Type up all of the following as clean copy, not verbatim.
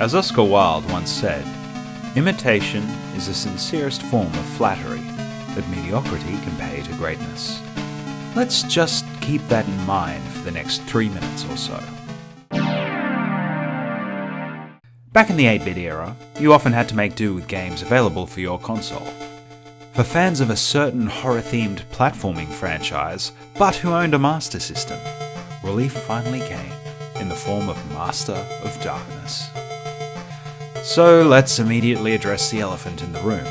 As Oscar Wilde once said, imitation is the sincerest form of flattery that mediocrity can pay to greatness. Let's just keep that in mind for the next 3 minutes or so. Back in the 8-bit era, you often had to make do with games available for your console. For fans of a certain horror-themed platforming franchise, but who owned a Master System, relief finally came in the form of Master of Darkness. So let's immediately address the elephant in the room.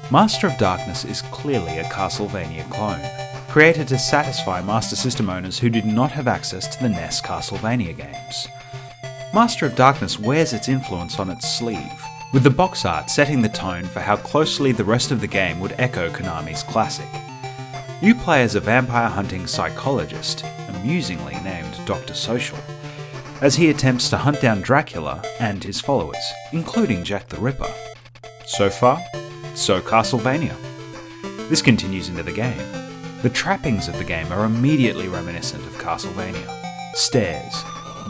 Master of Darkness is clearly a Castlevania clone, created to satisfy Master System owners who did not have access to the NES Castlevania games. Master of Darkness wears its influence on its sleeve, with the box art setting the tone for how closely the rest of the game would echo Konami's classic. You play as a vampire-hunting psychologist, amusingly named Dr. Social, as he attempts to hunt down Dracula and his followers, including Jack the Ripper. So far, so Castlevania. This continues into the game. The trappings of the game are immediately reminiscent of Castlevania. Stairs,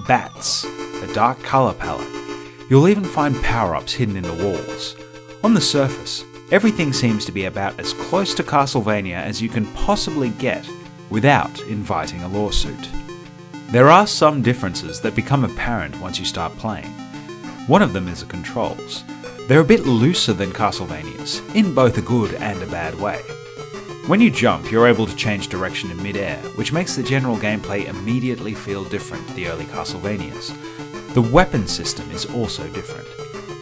bats, a dark colour palette. You'll even find power-ups hidden in the walls. On the surface, everything seems to be about as close to Castlevania as you can possibly get without inviting a lawsuit. There are some differences that become apparent once you start playing. One of them is the controls. They're a bit looser than Castlevania's, in both a good and a bad way. When you jump, you're able to change direction in mid-air, which makes the general gameplay immediately feel different to the early Castlevanias. The weapon system is also different.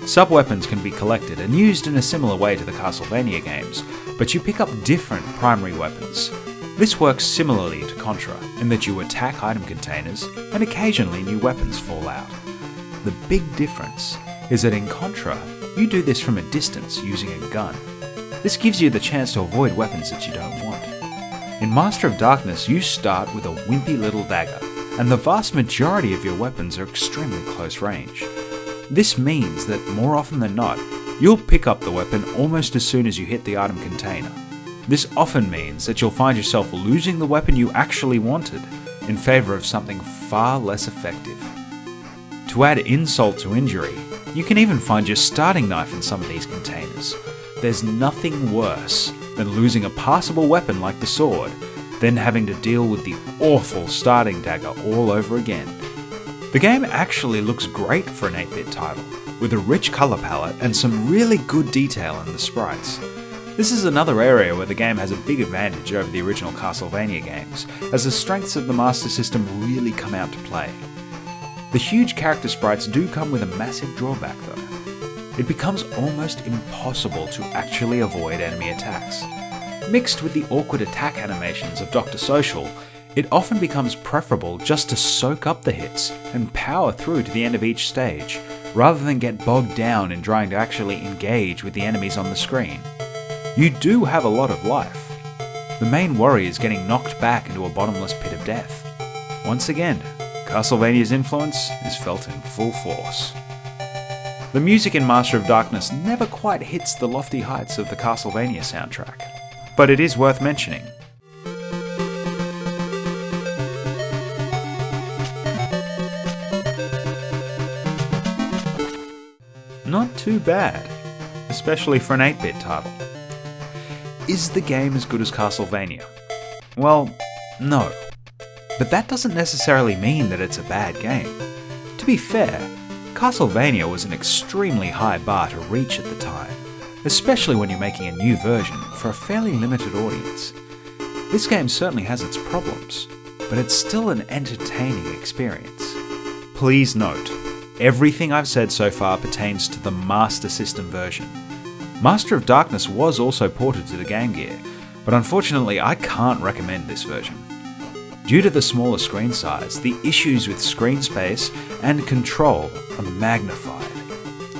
Sub-weapons can be collected and used in a similar way to the Castlevania games, but you pick up different primary weapons. This works similarly to Contra, in that you attack item containers, and occasionally new weapons fall out. The big difference is that in Contra, you do this from a distance using a gun. This gives you the chance to avoid weapons that you don't want. In Master of Darkness, you start with a wimpy little dagger, and the vast majority of your weapons are extremely close range. This means that more often than not, you'll pick up the weapon almost as soon as you hit the item container. This often means that you'll find yourself losing the weapon you actually wanted in favour of something far less effective. To add insult to injury, you can even find your starting knife in some of these containers. There's nothing worse than losing a passable weapon like the sword, then having to deal with the awful starting dagger all over again. The game actually looks great for an 8-bit title, with a rich colour palette and some really good detail in the sprites. This is another area where the game has a big advantage over the original Castlevania games, as the strengths of the Master System really come out to play. The huge character sprites do come with a massive drawback though. It becomes almost impossible to actually avoid enemy attacks. Mixed with the awkward attack animations of Dr. Social, it often becomes preferable just to soak up the hits and power through to the end of each stage, rather than get bogged down in trying to actually engage with the enemies on the screen. You do have a lot of life. The main worry is getting knocked back into a bottomless pit of death. Once again, Castlevania's influence is felt in full force. The music in Master of Darkness never quite hits the lofty heights of the Castlevania soundtrack, but it is worth mentioning. Not too bad, especially for an 8-bit title. Is the game as good as Castlevania? Well, no. But that doesn't necessarily mean that it's a bad game. To be fair, Castlevania was an extremely high bar to reach at the time, especially when you're making a new version for a fairly limited audience. This game certainly has its problems, but it's still an entertaining experience. Please note, everything I've said so far pertains to the Master System version. Master of Darkness was also ported to the Game Gear, but unfortunately I can't recommend this version. Due to the smaller screen size, the issues with screen space and control are magnified.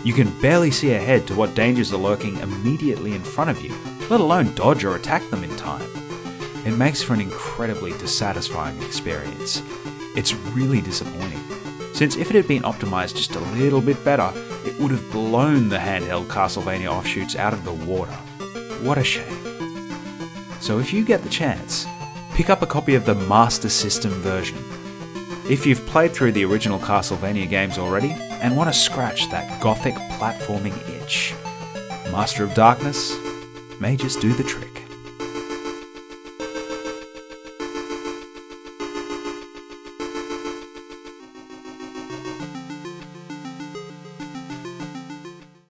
You can barely see ahead to what dangers are lurking immediately in front of you, let alone dodge or attack them in time. It makes for an incredibly dissatisfying experience. It's really disappointing, since if it had been optimised just a little bit better, it would have blown the handheld Castlevania offshoots out of the water. What a shame. So if you get the chance, pick up a copy of the Master System version. If you've played through the original Castlevania games already, and want to scratch that Gothic platforming itch. Master of Darkness may just do the trick.